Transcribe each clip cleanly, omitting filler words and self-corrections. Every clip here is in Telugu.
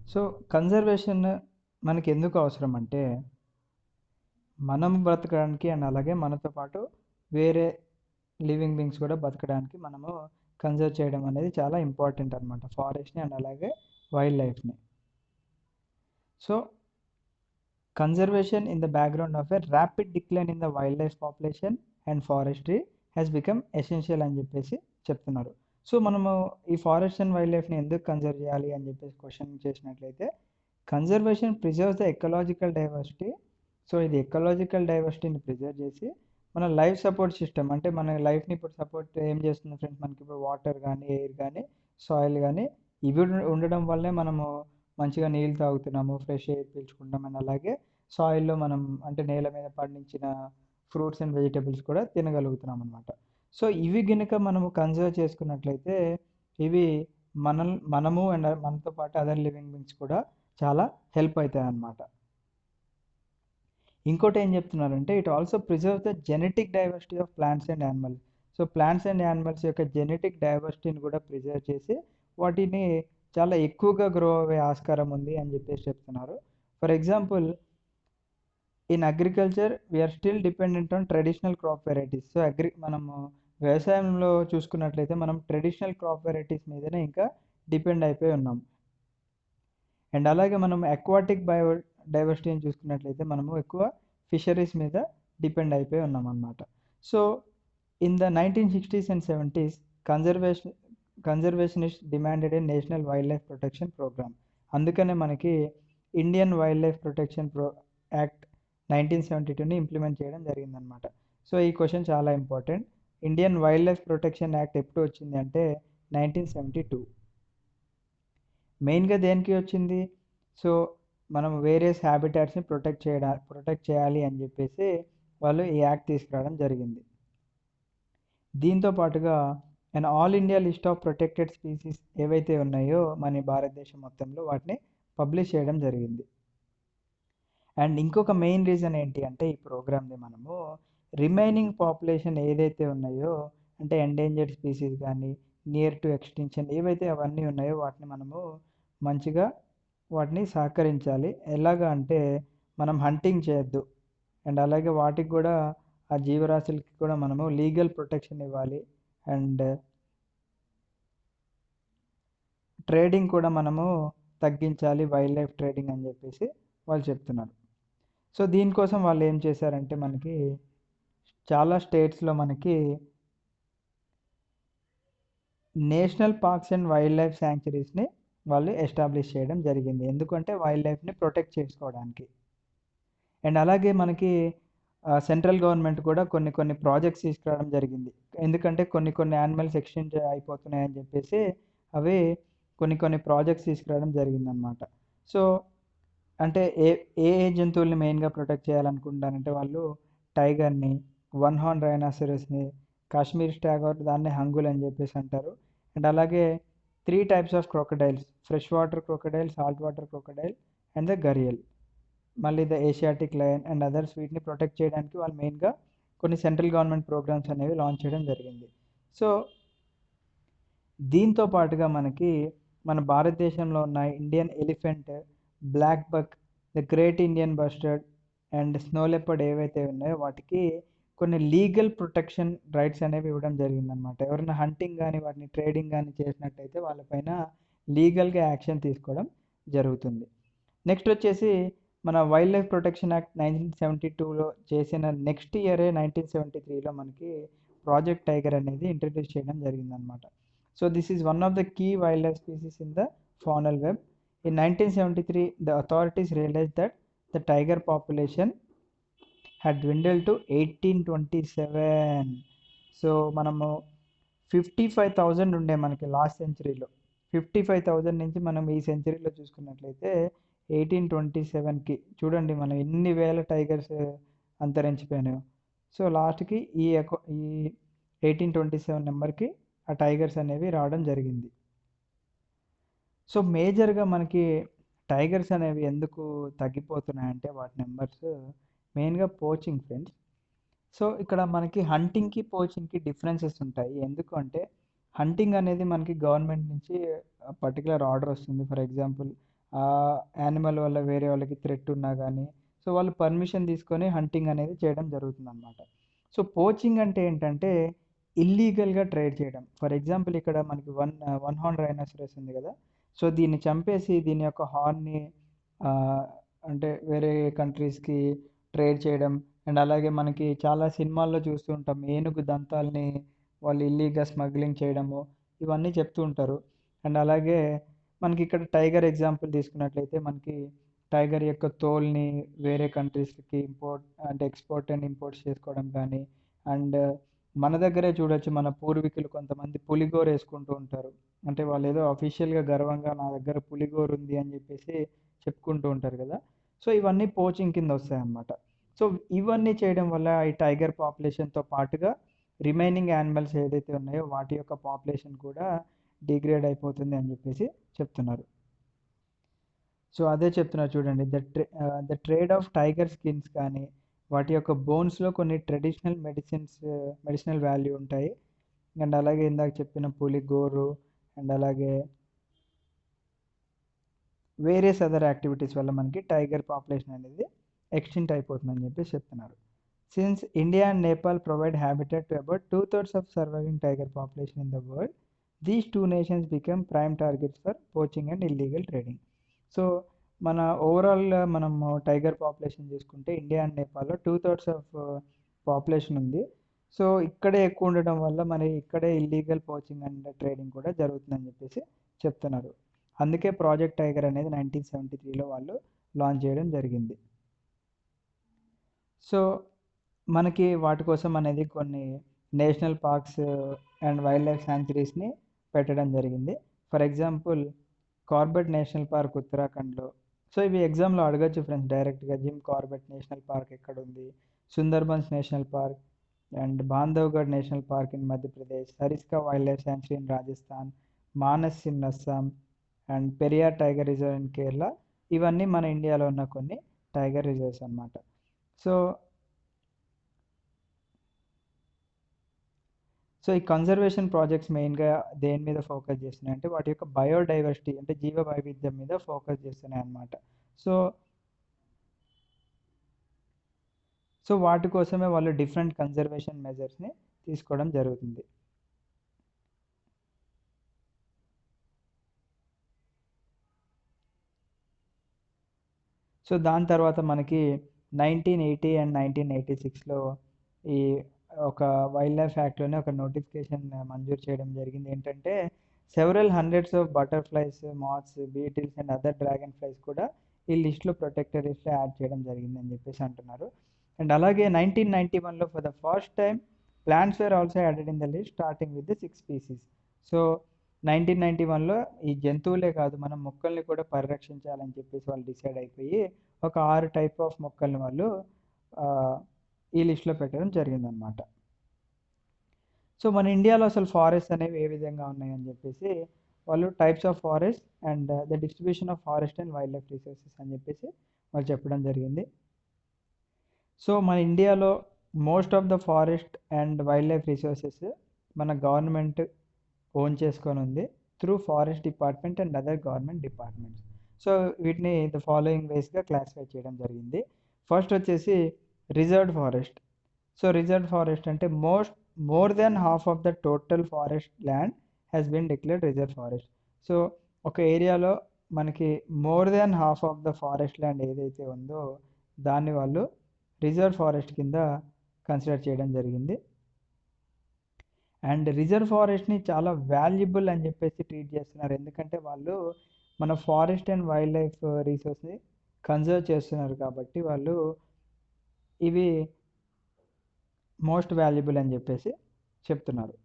సో, కన్జర్వేషన్ మనకెందుకు అవసరం అంటే, మనం బ్రతకడానికి అండ్ అలాగే మనతో పాటు వేరే లివింగ్ బీయింగ్స్ కూడా బతకడానికి మనము కన్జర్వ్ చేయడం అనేది చాలా ఇంపార్టెంట్ అనమాట. ఫారెస్ట్‌ని అండ్ అలాగే వైల్డ్ లైఫ్‌ని. So, conservation in the background of a rapid decline in the wild life population and forestry has become essential అని చెప్పేసి చెప్తున్నారు. సో, మనము ఈ ఫారెస్ట్ అండ్ వైల్డ్ లైఫ్‌ని ఎందుకు కన్జర్వ్ చేయాలి అని చెప్పేసి క్వెషన్ చేసినట్లయితే, conservation preserves the ecological diversity. So, ఇది ఎకలాజికల్ డైవర్సిటీని ప్రిజర్వ్ చేసి మన లైఫ్ సపోర్ట్ సిస్టమ్ అంటే మన లైఫ్‌ని ఇప్పుడు సపోర్ట్ ఏం చేస్తుంది ఫ్రెండ్స్, మనకి ఇప్పుడు వాటర్ కానీ, ఎయిర్ కానీ, సాయిల్ కానీ ఇవి ఉండడం వల్లే మనము మంచిగా నీళ్ళు తాగుతున్నాము, ఫ్రెష్ ఎయిర్ పీల్చుకుంటాం అండ్ అలాగే సాయిల్‌లో మనం అంటే నేల మీద పండించిన ఫ్రూట్స్ అండ్ వెజిటబుల్స్ కూడా తినగలుగుతున్నాం అనమాట. సో, ఇవి గనుక మనము కన్జర్వ్ చేసుకున్నట్లయితే ఇవి మనము అండ్ మనతో పాటు అదర్ లివింగ్ బీయింగ్స్ కూడా చాలా హెల్ప్ అవుతాయన్నమాట. ఇంకోటి ఏం చెప్తున్నారంటే it also preserve the genetic diversity of plants and animals. So, plants and animals యొక్క జెనెటిక్ డైవర్సిటీని కూడా ప్రిజర్వ్ చేసి వాటిని చాలా ఎక్కువగా గ్రో అయ్యే ఆస్కారం ఉంది అని చెప్పేసి చెప్తున్నారు. For example, in agriculture we are still dependent on traditional crop varieties. So, మనము వ్యవసాయంలో చూసుకున్నట్లయితే మనం ట్రెడిషనల్ క్రాప్ వెరైటీస్ మీదనే ఇంకా డిపెండ్ అయిపోయి ఉన్నాం. అండ్ అలాగే మనం అక్వాటిక్ డైవర్సిటీని చూసుకున్నట్లయితే మనము ఎక్కువ ఫిషరీస్ మీద డిపెండ్ అయిపోయి ఉన్నాం అన్నమాట. So, in the 1960s and 70s conservationist demanded a national wildlife protection program. అందుకనే మనకి Indian wildlife protection act 1972ని ఇంప్లిమెంట్ చేయడం జరిగిందనమాట. సో, ఈ క్వశ్చన్ చాలా important. Indian wildlife protection act ఎప్పుడు వచ్చింది అంటే 1972. మెయిన్‌గా దేనికి వచ్చింది? సో, మనం వేరియస్ హ్యాబిటాట్స్‌ని ప్రొటెక్ట్ చేయాలి అని చెప్పేసి వాళ్ళు ఈ యాక్ట్ తీసుకురావడం జరిగింది. దీంతో పాటుగా all India list of protected species ఏవైతే ఉన్నాయో మన భారతదేశం మొత్తంలో వాటిని పబ్లిష్ చేయడం జరిగింది. అండ్ ఇంకొక మెయిన్ రీజన్ ఏంటి అంటే ఈ ప్రోగ్రామ్‌ని మనము రిమైనింగ్ పాపులేషన్ ఏదైతే ఉన్నాయో అంటే ఎండేంజర్డ్ స్పీసీస్ కానీ, నియర్ టు ఎక్స్‌టింక్షన్ ఏవైతే అవన్నీ ఉన్నాయో వాటిని మనము మంచిగా వాటిని సహకరించాలి. ఎలాగా అంటే మనం హంటింగ్ చేయొద్దు. అండ్ అలాగే వాటికి కూడా ఆ జీవరాశులకి కూడా మనము లీగల్ ప్రొటెక్షన్ ఇవ్వాలి. అండ్ ట్రేడింగ్ కూడా మనము తగ్గించాలి, వైల్డ్ లైఫ్ ట్రేడింగ్ అని చెప్పేసి వాళ్ళు చెప్తున్నారు. సో, దీనికోసం వాళ్ళు ఏం చేశారంటే మనకి చాలా స్టేట్స్‌లో మనకి national parks and wildlife శాంక్చురీస్‌ని వాళ్ళు ఎస్టాబ్లిష్ చేయడం జరిగింది. ఎందుకంటే వైల్డ్ లైఫ్‌ని ప్రొటెక్ట్ చేసుకోవడానికి. అండ్ అలాగే మనకి సెంట్రల్ గవర్నమెంట్ కూడా కొన్ని కొన్ని ప్రాజెక్ట్స్ తీసుకురావడం జరిగింది. ఎందుకంటే కొన్ని కొన్ని యానిమల్స్ ఎక్స్‌టింక్ట్ అయిపోతున్నాయని చెప్పేసి అవి కొన్ని కొన్ని ప్రాజెక్ట్స్ తీసుకురావడం జరిగిందనమాట. సో, అంటే ఏ ఏ ఏ జంతువుల్ని మెయిన్‌గా ప్రొటెక్ట్ చేయాలనుకుంటున్నారంటే వాళ్ళు టైగర్‌ని, వన్ హార్న్ రైనోసరస్‌ని, కాశ్మీర్ స్టాగర్ దాన్ని హంగుల్ అని చెప్పేసి అంటారు. అండ్ అలాగే 3 types of crocodiles, fresh water crocodile, salt water crocodile and the gharial. మళ్ళీ the Asiatic lion and others వీటిని ప్రొటెక్ట్ చేయడానికి వాళ్ళు మెయిన్‌గా కొన్ని సెంట్రల్ గవర్నమెంట్ ప్రోగ్రామ్స్ అనేవి లాంచ్ చేయడం జరిగింది. సో, దీంతో పాటుగా మనకి మన భారతదేశంలో ఉన్న Indian elephant, blackbuck, the great Indian bustard and snow leopard ఏవైతే ఉన్నాయో వాటికి కొన్ని లీగల్ ప్రొటెక్షన్ రైట్స్ అనేవి ఇవ్వడం జరిగిందనమాట. ఎవరైనా హంటింగ్ గానీ, వాటిని ట్రేడింగ్ గానీ చేసినట్టయితే వాళ్ళపైన లీగల్‌గా యాక్షన్ తీసుకోవడం జరుగుతుంది. నెక్స్ట్ వచ్చేసి మన వైల్డ్ లైఫ్ ప్రొటెక్షన్ యాక్ట్ 1972లో చేసిన నెక్స్ట్ ఇయరే 1973లో మనకి ప్రాజెక్ట్ టైగర్ అనేది ఇంట్రడ్యూస్ చేయడం జరిగిందనమాట. So, this is one of the key wildlife species in the faunal web. In 1973 the authorities realised that the tiger population had dwindled to 1827. So, మనము 55,000 ఉండే మనకి లాస్ట్ సెంచరీలో. 55,000 నుంచి మనం ఈ సెంచరీలో చూసుకున్నట్లయితే 1827కి చూడండి మనం ఎన్ని వేల టైగర్స్ అంతరించిపోయినాయో. సో, లాస్ట్‌కి ఈ 1827 నెంబర్‌కి ఆ టైగర్స్ అనేవి రావడం జరిగింది. సో, మేజర్‌గా మనకి టైగర్స్ అనేవి ఎందుకు తగ్గిపోతున్నాయంటే వాటి నెంబర్స్ మెయిన్‌గా పోచింగ్ ఫ్రెండ్స్. సో, ఇక్కడ మనకి హంటింగ్‌కి, పోచింగ్‌కి డిఫరెన్సెస్ ఉంటాయి. ఎందుకు అంటే హంటింగ్ అనేది మనకి గవర్నమెంట్ నుంచి పర్టిక్యులర్ ఆర్డర్ వస్తుంది. ఫర్ ఎగ్జాంపుల్ ఆ యానిమల్ వల్ల వేరే వాళ్ళకి థ్రెట్ ఉన్నా కానీ సో వాళ్ళు పర్మిషన్ తీసుకొని హంటింగ్ అనేది చేయడం జరుగుతుందన్నమాట. సో పోచింగ్ అంటే ఏంటంటే ఇల్లీగల్‌గా ట్రేడ్ చేయడం. ఫర్ ఎగ్జాంపుల్ ఇక్కడ మనకి వన్ హార్న్ రైనోసరస్ ఉంది కదా! సో దీన్ని చంపేసి దీని యొక్క హార్న్‌ని ఆహ్, అంటే వేరే కంట్రీస్‌కి ట్రేడ్ చేయడం. అండ్ అలాగే మనకి చాలా సినిమాల్లో చూస్తూ ఉంటాం. ఏనుగు దంతాల్ని వాళ్ళు ఇల్లీగల్‌గా స్మగ్లింగ్ చేయడము, ఇవన్నీ చెప్తూ ఉంటారు. అండ్ అలాగే మనకిక్కడ టైగర్ ఎగ్జాంపుల్ తీసుకున్నట్లయితే మనకి టైగర్ యొక్క తోల్ని వేరే కంట్రీస్‌కి ఇంపోర్ట్ అంటే ఎక్స్‌పోర్ట్ అండ్ ఇంపోర్ట్స్ చేసుకోవడం కానీ, అండ్ మన దగ్గరే చూడొచ్చు మన పూర్వీకులు కొంతమంది పులిగోరేసుకుంటూ ఉంటారు. అంటే వాళ్ళేదో అఫీషియల్‌గా గర్వంగా నా దగ్గర పులిగోరుంది అని చెప్పేసి చెప్పుకుంటూ ఉంటారు కదా! సో ఇవన్నీ పోచింగ్ కింద వస్తాయన్నమాట. సో ఇవన్నీ చేయడం వల్ల ఈ టైగర్ పాపులేషన్‌తో పాటుగా రిమైనింగ్ యానిమల్స్ ఏదైతే ఉన్నాయో వాటి యొక్క పాపులేషన్ కూడా డిగ్రేడ్ అయిపోతుంది అని చెప్పేసి చెప్తున్నారు. సో అదే చెప్తున్నారు చూడండి. The trade of tiger skins కానీ, వాటి యొక్క బోన్స్‌లో కొన్ని మెడిసినల్ వాల్యూ ఉంటాయి. అండ్ అలాగే ఇందాక చెప్పిన పులి గోరు అండ్ అలాగే వేరియస్ అదర్ యాక్టివిటీస్ వల్ల మనకి టైగర్ పాపులేషన్ అనేది ఎక్స్టింక్ట్ అయిపోతుందని చెప్పేసి చెప్తున్నారు. Since India and Nepal provide habitat to about 2/3 of surviving tiger population in the world, these two nations become prime targets for poaching and illegal trading. So మన ఓవరాల్‌గా మనము టైగర్ పాపులేషన్ చూసుకుంటే ఇండియా అండ్ నేపాల్‌లో 2/3 ఆఫ్ పాపులేషన్ ఉంది. సో ఇక్కడే ఎక్కువ ఉండడం వల్ల మరి ఇక్కడే ఇల్లీగల్ పోచింగ్ అండ్ ట్రేడింగ్ కూడా జరుగుతుందని చెప్పేసి చెప్తున్నారు. అందుకే ప్రాజెక్ట్ టైగర్ అనేది 1973లో వాళ్ళు లాంచ్ చేయడం జరిగింది. సో మనకి వాటి కోసం అనేది కొన్ని national parks and wildlife శాంక్చురీస్‌ని పెట్టడం జరిగింది. For example Corbett national park ఉత్తరాఖండ్‌లో. సో ఇవి ఎగ్జామ్‌లో అడగొచ్చు ఫ్రెండ్స్ డైరెక్ట్‌గా జిమ్ కార్బెట్ నేషనల్ పార్క్ ఎక్కడుంది? Sundarbans national park and Bandhavgarh national park in Madhya Pradesh, Sariska wild life sanctuary in Rajasthan, Manas in Assam and Periyar tiger reserve in Kerala. ఇవన్నీ మన ఇండియాలో ఉన్న కొన్ని టైగర్ రిజర్వ్స్ అన్నమాట. సో సో ఈ కన్జర్వేషన్ ప్రాజెక్ట్స్ మెయిన్‌గా దేని మీద ఫోకస్ చేస్తున్నాయంటే వాటి యొక్క బయోడైవర్సిటీ అంటే జీవ వైవిధ్యం మీద ఫోకస్ చేస్తున్నాయన్నమాట. సో, సో వాటి కోసమే వాళ్ళు డిఫరెంట్ కన్జర్వేషన్ మెజర్స్‌ని తీసుకోవడం జరుగుతుంది. సో దాని తర్వాత మనకి 1980 అండ్ 1986లో ఈ ఒక వైల్డ్ లైఫ్ యాక్ట్‌లోనే ఒక నోటిఫికేషన్ మంజూరు చేయడం జరిగింది. ఏంటంటే several hundreds of butterflies, moths, beetles and other dragonflies కూడా ఈ లిస్ట్‌లో ప్రొటెక్టెడ్ లిస్ట్‌లో యాడ్ చేయడం జరిగిందని చెప్పేసి అంటున్నారు. అండ్ అలాగే 1991లో for the first time plants were also added in the list starting with the 6 species. So 1991లో ఈ జంతువులే కాదు మనం మొక్కల్ని కూడా పరిరక్షించాలని చెప్పేసి వాళ్ళు డిసైడ్ అయిపోయి ఒక 6 టైప్ ఆఫ్ మొక్కల్ని వాళ్ళు ఆహ్, ఈ లిస్ట్‌లో పెట్టడం జరిగిందనమాట. సో మన ఇండియాలో అసలు ఫారెస్ట్ అనేవి ఏ విధంగా ఉన్నాయని చెప్పేసి వాళ్ళు types of forest and the distribution of forest and wildlife resources అని చెప్పేసి వాళ్ళు చెప్పడం జరిగింది. సో మన ఇండియాలో most of the forest and wildlife resources మన గవర్నమెంట్ ఓన్ చేసుకొని ఉంది through forest department and other government departments. So వీటిని ద ఫాలోయింగ్ వేస్గా క్లాసిఫై చేయడం జరిగింది. ఫస్ట్ వచ్చేసి reserved forest. So reserved forest అంటే more than half of the total forest land has been declared reserve forest. So ఒక ఏరియాలో మనకి more than half of the forest land ఏదైతే ఉందో దాన్ని వాళ్ళు రిజర్వ్ ఫారెస్ట్ కింద కన్సిడర్ చేయడం జరిగింది. అండ్ రిజర్వ్ ఫారెస్ట్‌ని చాలా వాల్యుబుల్ అని చెప్పేసి ట్రీట్ చేస్తున్నారు. ఎందుకంటే వాళ్ళు మన ఫారెస్ట్ అండ్ వైల్డ్ లైఫ్ రిసోర్స్‌ని కన్జర్వ్ చేస్తున్నారు కాబట్టి వాళ్ళు ఇవి మోస్ట్ వాల్యుబుల్ అని చెప్పేసి చెప్తున్నారు.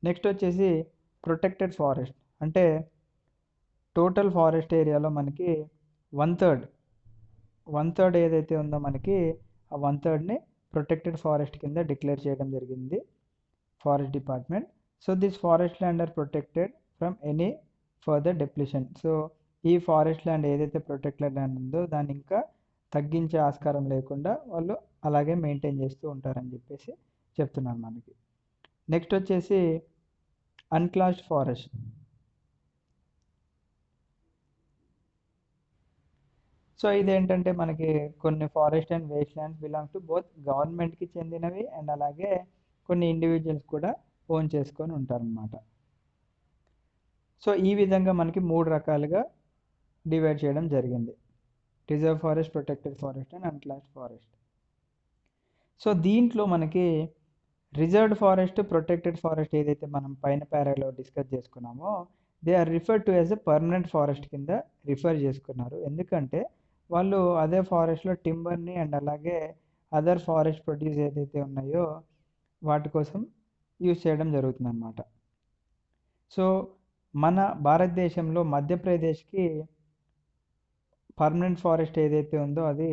నెక్స్ట్ వచ్చేసి ప్రొటెక్టెడ్ ఫారెస్ట్ అంటే టోటల్ ఫారెస్ట్ ఏరియాలో మనకి వన్ థర్డ్ వన్ థర్డ్ ఏదైతే ఉందో మనకి ఆ వన్ థర్డ్‌ని ప్రొటెక్టెడ్ ఫారెస్ట్ కింద డిక్లేర్ చేయడం జరిగింది forest department. So this forest land are protected from any further depletion. So ఈ ఫారెస్ట్ ల్యాండ్ ఏదైతే ప్రొటెక్టెడ్ ల్యాండ్ ఉందో దాన్ని ఇంకా తగ్గించే ఆస్కారం లేకుండా వాళ్ళు అలాగే మెయింటైన్ చేస్తూ ఉంటారని చెప్పేసి చెప్తున్నారు మనకి. నెక్స్ట్ వచ్చేసి అన్క్లాస్డ్ ఫారెస్ట్. సో ఇదేంటంటే మనకి కొన్ని forest and waste lands belong to both గవర్నమెంట్కి చెందినవి అండ్ అలాగే కొన్ని ఇండివిజువల్స్ కూడా ఓన్ చేసుకొని ఉంటారనమాట. సో ఈ విధంగా మనకి 3 రకాలుగా డివైడ్ చేయడం జరిగింది: reserve forest, protected forest and unclassed forest. So దీంట్లో మనకి రిజర్వ్డ్ ఫారెస్ట్, ప్రొటెక్టెడ్ ఫారెస్ట్ ఏదైతే మనం పైన పారాలో డిస్కస్ చేసుకున్నామో they are referred to as a permanent forest కింద రిఫర్ చేసుకున్నారు. ఎందుకంటే వాళ్ళు అదే ఫారెస్ట్లో టింబర్ని అండ్ అలాగే అదర్ ఫారెస్ట్ ప్రొడ్యూస్ ఏదైతే ఉన్నాయో వాటి కోసం యూజ్ చేయడం జరుగుతుంది అన్నమాట. సో మన భారతదేశంలో మధ్యప్రదేశ్కి పర్మనెంట్ ఫారెస్ట్ ఏదైతే ఉందో అది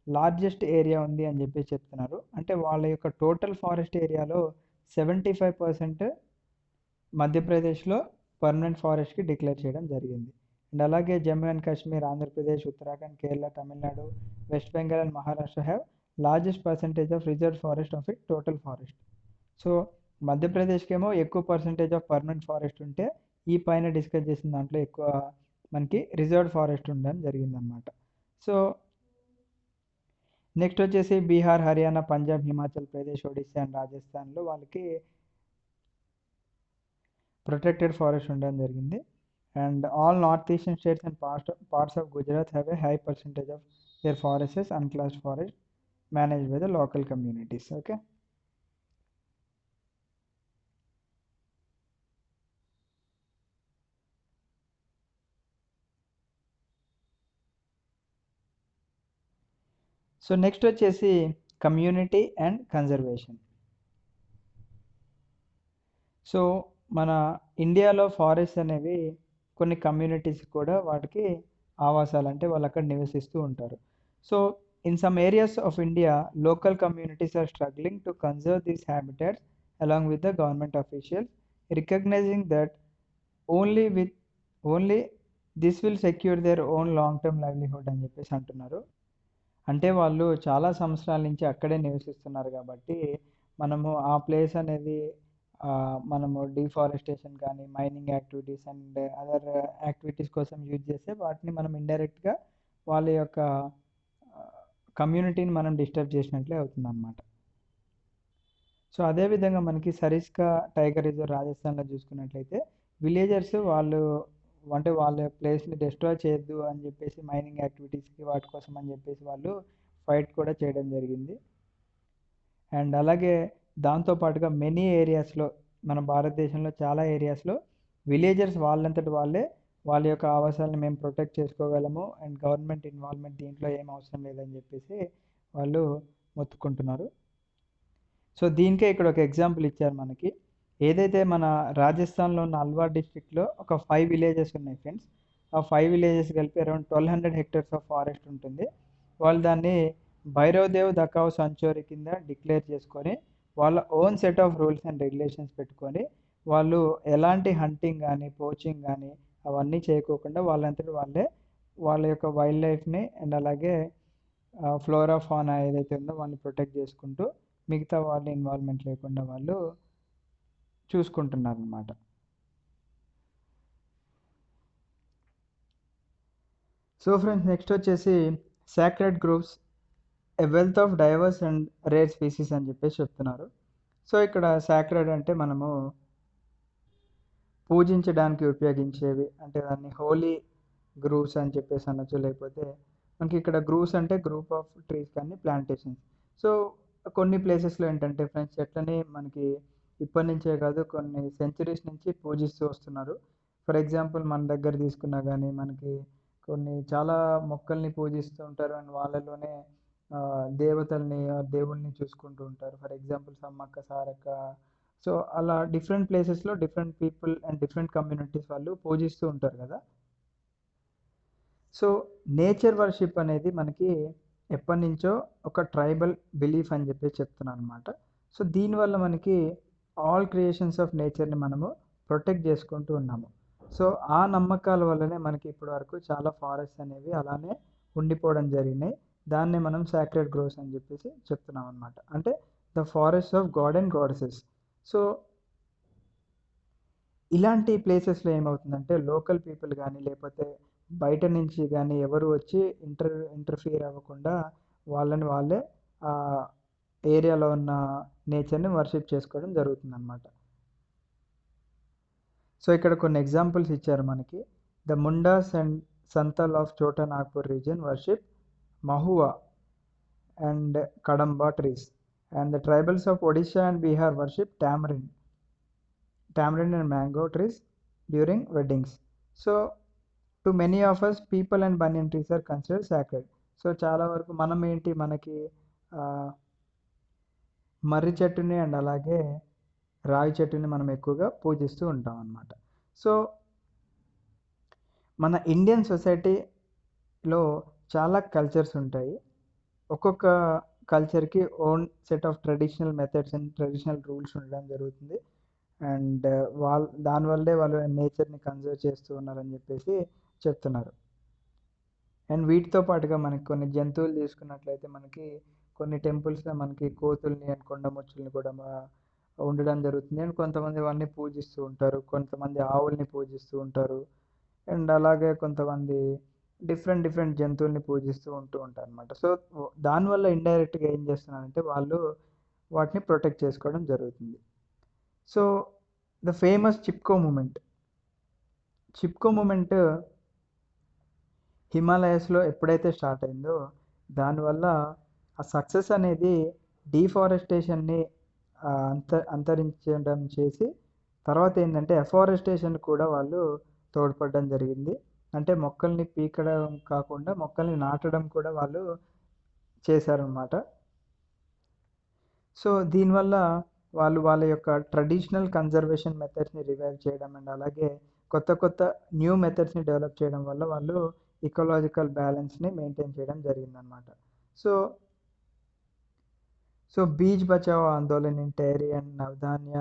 లార్జెస్ట్ ఏరియా ఉంది అని చెప్పి చెప్తున్నారు. అంటే వాళ్ళ యొక్క టోటల్ ఫారెస్ట్ ఏరియాలో 75% మధ్యప్రదేశ్లో పర్మనెంట్ ఫారెస్ట్కి డిక్లేర్ చేయడం జరిగింది. అండ్ అలాగే Jammu and Kashmir, Andhra Pradesh, Uttarakhand, Kerala, Tamil Nadu, west Bengal and Maharashtra have largest percentage of reserve forest of it total forest. So మధ్యప్రదేశ్కి ఏమో ఎక్కువ పర్సంటేజ్ ఆఫ్ పర్మనెంట్ ఫారెస్ట్ ఉంటే ఈ పైన డిస్కస్ చేసిన దాంట్లో ఎక్కువ మనకి రిజర్వ్డ్ ఫారెస్ట్ ఉండడం జరిగిందనమాట. సో నెక్స్ట్ వచ్చేసి బీహార్, హర్యానా, పంజాబ్, హిమాచల్ ప్రదేశ్, ఒడిస్సా అండ్ రాజస్థాన్లో వాళ్ళకి ప్రొటెక్టెడ్ ఫారెస్ట్ ఉండడం జరిగింది. And all north eastern states and parts of Gujarat have a high percentage of their forests unclassed forest managed by the local communities. Okay. So next వచ్చేసి కమ్యూనిటీ అండ్ కన్జర్వేషన్. సో మన ఇండియాలో ఫారెస్ట్ అనేవి కొన్ని కమ్యూనిటీస్ కూడా వాటికి ఆవాసాలు, అంటే వాళ్ళు అక్కడ నివసిస్తూ ఉంటారు. So in some areas of India local communities are struggling to conserve these habitats along with the government officials, recognizing that only this will secure their own long term livelihood అని చెప్పేసి అంటున్నారు. అంటే వాళ్ళు చాలా సంవత్సరాల నుంచి అక్కడే నివసిస్తున్నారు కాబట్టి మనము ఆ ప్లేస్ అనేది మనము డిఫారెస్టేషన్ కానీ mining activities and other activities కోసం యూజ్ చేస్తే వాటిని మనం ఇండైరెక్ట్గా వాళ్ళ యొక్క కమ్యూనిటీని మనం డిస్టర్బ్ చేసినట్లే అవుతుంది అన్నమాట. సో అదేవిధంగా మనకి సరిస్కా టైగర్ రిజర్వ్ రాజస్థాన్లో చూసుకున్నట్లయితే విలేజర్స్ వాళ్ళు అంటే వాళ్ళ ప్లేస్ని డిస్ట్రాయ్ చేయొద్దు అని చెప్పేసి మైనింగ్ యాక్టివిటీస్కి వాటి కోసం అని చెప్పేసి వాళ్ళు ఫైట్ కూడా చేయడం జరిగింది. అండ్ అలాగే దాంతోపాటుగా మెనీ ఏరియాస్లో మన భారతదేశంలో చాలా ఏరియాస్లో విలేజర్స్ వాళ్ళంతటి వాళ్ళే వాళ్ళ యొక్క ఆవాసాలను మేము ప్రొటెక్ట్ చేసుకోగలము అండ్ గవర్నమెంట్ ఇన్వాల్వ్మెంట్ దీంట్లో ఏం అవసరం లేదని చెప్పేసి వాళ్ళు మొత్తుకుంటున్నారు. సో దీనికే ఇక్కడ ఒక ఎగ్జాంపుల్ ఇచ్చారు మనకి. ఏదైతే మన రాజస్థాన్లో ఉన్న అల్వార్ డిస్ట్రిక్ట్లో ఒక 5 విలేజెస్ ఉన్నాయి ఫ్రెండ్స్. ఆ 5 విలేజెస్ కలిపి అరౌండ్ 1200 హెక్టర్స్ ఆఫ్ ఫారెస్ట్ ఉంటుంది. వాళ్ళు దాన్ని భైరవదేవ్ దకావ్ సంచోరి కింద డిక్లేర్ చేసుకొని వాళ్ళ own set of rules and regulations పెట్టుకొని వాళ్ళు ఎలాంటి హంటింగ్ కానీ పోచింగ్ కానీ అవన్నీ చేయకోకుండా వాళ్ళంతటి వాళ్ళే వాళ్ళ యొక్క వైల్డ్ లైఫ్ని అండ్ అలాగే ఫ్లోరా ఫానా ఏదైతే ఉందో వాళ్ళని ప్రొటెక్ట్ చేసుకుంటూ మిగతా వాళ్ళ ఇన్వాల్వ్మెంట్ లేకుండా వాళ్ళు చూసుకుంటున్నారు అన్నమాట. సో ఫ్రెండ్స్ నెక్స్ట్ వచ్చేసి sacred grooves a wealth of divorce and rare species అని చెప్పేసి చెప్తున్నారు. సో ఇక్కడ సాక్రెడ్ అంటే మనము పూజించడానికి ఉపయోగించేవి, అంటే దాన్ని హోలీ గ్రూవ్స్ అని చెప్పేసి అనొచ్చు. లేకపోతే మనకి ఇక్కడ గ్రూవ్స్ అంటే గ్రూప్ ఆఫ్ ట్రీస్ కానీ ప్లాంటేషన్స్. సో కొన్ని ప్లేసెస్లో ఏంటంటే ఫ్రెండ్స్ చెట్లని మనకి ఇప్పటి నుంచే కాదు కొన్ని సెంచరీస్ నుంచి పూజిస్తూ వస్తున్నారు. ఫర్ ఎగ్జాంపుల్ మన దగ్గర తీసుకున్నా కానీ మనకి కొన్ని చాలా మొక్కల్ని పూజిస్తూ ఉంటారు అండ్ వాళ్ళలోనే దేవతల్ని దేవుళ్ళని చూసుకుంటూ ఉంటారు. For example Sammakka Sarakka. So అలా డిఫరెంట్ ప్లేసెస్లో different people and different communities వాళ్ళు పూజిస్తూ ఉంటారు కదా. సో నేచర్ వర్షిప్ అనేది మనకి ఎప్పటి నుంచో ఒక ట్రైబల్ బిలీఫ్ అని చెప్పి చెప్తున్నాను అనమాట. సో దీనివల్ల మనకి ఆల్ క్రియేషన్స్ ఆఫ్ నేచర్ని మనము ప్రొటెక్ట్ చేసుకుంటూ ఉన్నాము. సో ఆ నమ్మకాల వల్లనే మనకి ఇప్పటి వరకు చాలా ఫారెస్ట్ అనేవి అలానే ఉండిపోవడం జరిగినాయి. దాన్నే మనం సాక్రెడ్ గ్రోవ్స్ అని చెప్పేసి చెప్తున్నాం అనమాట. అంటే the forest of God and goddesses. So ఇలాంటి ప్లేసెస్లో ఏమవుతుందంటే లోకల్ పీపుల్ కానీ లేకపోతే బయట నుంచి కానీ ఎవరు వచ్చి ఇంటర్ఫియర్ అవ్వకుండా వాళ్ళే ఆ ఏరియాలో ఉన్న నేచర్ని వర్షిప్ చేసుకోవడం జరుగుతుందన్నమాట. సో ఇక్కడ కొన్ని ఎగ్జాంపుల్స్ ఇచ్చారు మనకి. The Mundas and Santhal of Chota Nagpur region worship mahua and kadamba trees, and the tribals of Odisha and Bihar worship tamarind and mango trees during weddings. So to many of us, people and banyan trees are considered sacred. So చాలా వరకు మనకి మర్రి చెట్టుని అండ్ అలాగే రావి చెట్టుని మనం ఎక్కువగా పూజిస్తూ ఉంటాం అన్నమాట. సో మన ఇండియన్ సొసైటీలో చాలా కల్చర్స్ ఉంటాయి. ఒక్కొక్క కల్చర్కి own set of traditional methods and traditional rules ఉండడం జరుగుతుంది. అండ్ దానివల్లే వాళ్ళు నేచర్ని కన్జర్వ్ చేస్తూ ఉన్నారని చెప్పేసి చెప్తున్నారు. అండ్ వీటితో పాటుగా మనకి కొన్ని జంతువులు తీసుకున్నట్లయితే మనకి కొన్ని టెంపుల్స్లో మనకి కోతుల్ని అండ్ కొండముచ్చుల్ని కూడా ఉండడం జరుగుతుంది. అండ్ కొంతమంది వాటిని పూజిస్తూ ఉంటారు, కొంతమంది ఆవుల్ని పూజిస్తూ ఉంటారు, అండ్ అలాగే కొంతమంది డిఫరెంట్ జంతువుల్ని పూజిస్తూ ఉంటారు అనమాట. సో దానివల్ల ఇండైరెక్ట్గా ఏం చేస్తున్నారంటే వాళ్ళు వాటిని ప్రొటెక్ట్ చేసుకోవడం జరుగుతుంది. So the famous Chipko movement హిమాలయస్లో ఎప్పుడైతే స్టార్ట్ అయిందో దానివల్ల ఆ సక్సెస్ అనేది డీఫారెస్టేషన్ని అంతరించడం చేసి తర్వాత ఏంటంటే అఫారెస్టేషన్ కూడా వాళ్ళు తోడ్పడడం జరిగింది. అంటే మొక్కల్ని పీకడం కాకుండా మొక్కల్ని నాటడం కూడా వాళ్ళు చేశారనమాట. సో దీనివల్ల వాళ్ళ యొక్క ట్రెడిషనల్ కన్జర్వేషన్ మెథడ్స్ని రివైవ్ చేయడం అండ్ అలాగే కొత్త న్యూ మెథడ్స్ని డెవలప్ చేయడం వల్ల వాళ్ళు ఇకలాజికల్ బ్యాలెన్స్ని మెయింటైన్ చేయడం జరిగిందనమాట. So Beej Bachao Andolan in Tehri and Navdanya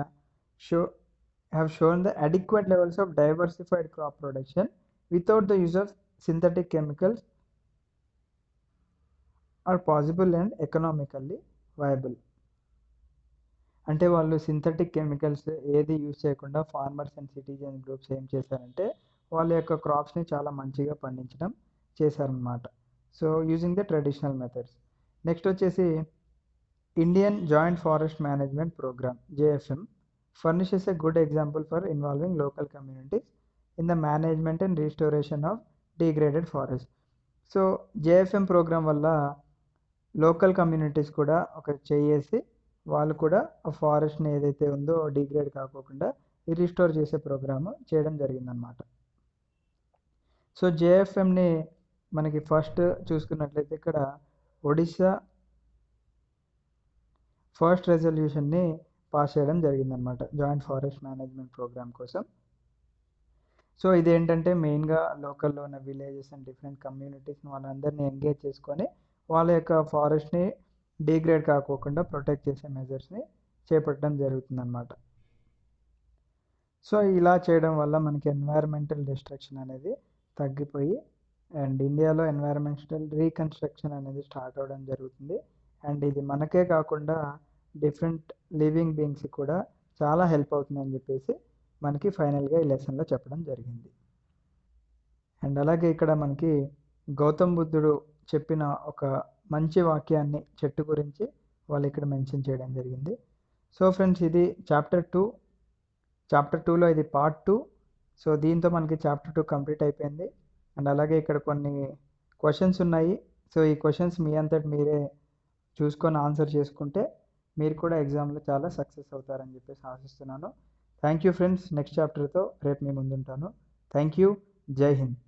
have shown the adequate levels of diversified crop production without the use of synthetic chemicals are possible and economically viable. అంటే వాళ్ళు సింథటిక్ కెమికల్స్ ఏది యూజ్ చేయకుండా ఫార్మర్స్ అండ్ సిటిజన్ గ్రూప్స్ ఏం చేశారంటే వాళ్ళ యొక్క క్రాప్స్ని చాలా మంచిగా పండించడం చేశారనమాట. So using the traditional methods. Next వచ్చేసి Indian joint forest management program JFM furnishes a good example for involving local communities in the management and restoration of degraded forests. So JFM program వల్ల లోకల్ కమ్యూనిటీస్ కూడా ఒక చేసి వాళ్ళు కూడా ఆ ఫారెస్ట్ని ఏదైతే ఉందో డిగ్రేడ్ కాకోకుండా రీస్టోర్ చేసే ప్రోగ్రాము చేయడం జరిగిందనమాట. సో JFMని మనకి ఫస్ట్ చూసుకున్నట్లయితే ఇక్కడ ఒడిశా ఫస్ట్ రెజల్యూషన్ని పాస్ చేయడం జరిగిందనమాట జాయింట్ ఫారెస్ట్ మేనేజ్మెంట్ ప్రోగ్రామ్ కోసం. సో ఇదేంటంటే మెయిన్గా లోకల్లో ఉన్న విలేజెస్ అండ్ డిఫరెంట్ కమ్యూనిటీస్ని వాళ్ళందరినీ ఎంగేజ్ చేసుకొని వాళ్ళ యొక్క ఫారెస్ట్ని డిగ్రేడ్ కాకోకుండా ప్రొటెక్ట్ చేసే మెజర్స్ని చేపట్టడం జరుగుతుందన్నమాట. సో ఇలా చేయడం వల్ల మనకి ఎన్వైరన్మెంటల్ డిస్ట్రక్షన్ అనేది తగ్గిపోయి అండ్ ఇండియాలో ఎన్వైరన్మెంటల్ రీకన్స్ట్రక్షన్ అనేది స్టార్ట్ అవ్వడం జరుగుతుంది. అండ్ ఇది మనకే కాకుండా డిఫరెంట్ లివింగ్ బీయింగ్స్కి కూడా చాలా హెల్ప్ అవుతుందని చెప్పేసి మనకి ఫైనల్గా ఈ లెసన్లో చెప్పడం జరిగింది. అండ్ అలాగే ఇక్కడ మనకి గౌతమ్ బుద్ధుడు చెప్పిన ఒక మంచి వాక్యాన్ని చెట్టు గురించి వాళ్ళు ఇక్కడ మెన్షన్ చేయడం జరిగింది. సో ఫ్రెండ్స్ ఇది చాప్టర్ 2లో ఇది పార్ట్ 2. సో దీంతో మనకి చాప్టర్ 2 కంప్లీట్ అయిపోయింది. అండ్ అలాగే ఇక్కడ కొన్ని క్వశ్చన్స్ ఉన్నాయి. సో ఈ క్వశ్చన్స్ మీ అంతటి మీరే చూసుకొని ఆన్సర్ చేసుకుంటే మీరు కూడా ఎగ్జామ్లో చాలా సక్సెస్ అవుతారని చెప్పేసి ఆశిస్తున్నాను. Thank you friends. నెక్స్ట్ చాప్టర్తో రేపు మీ ముందుంటాను. Thank you. జై హింద్.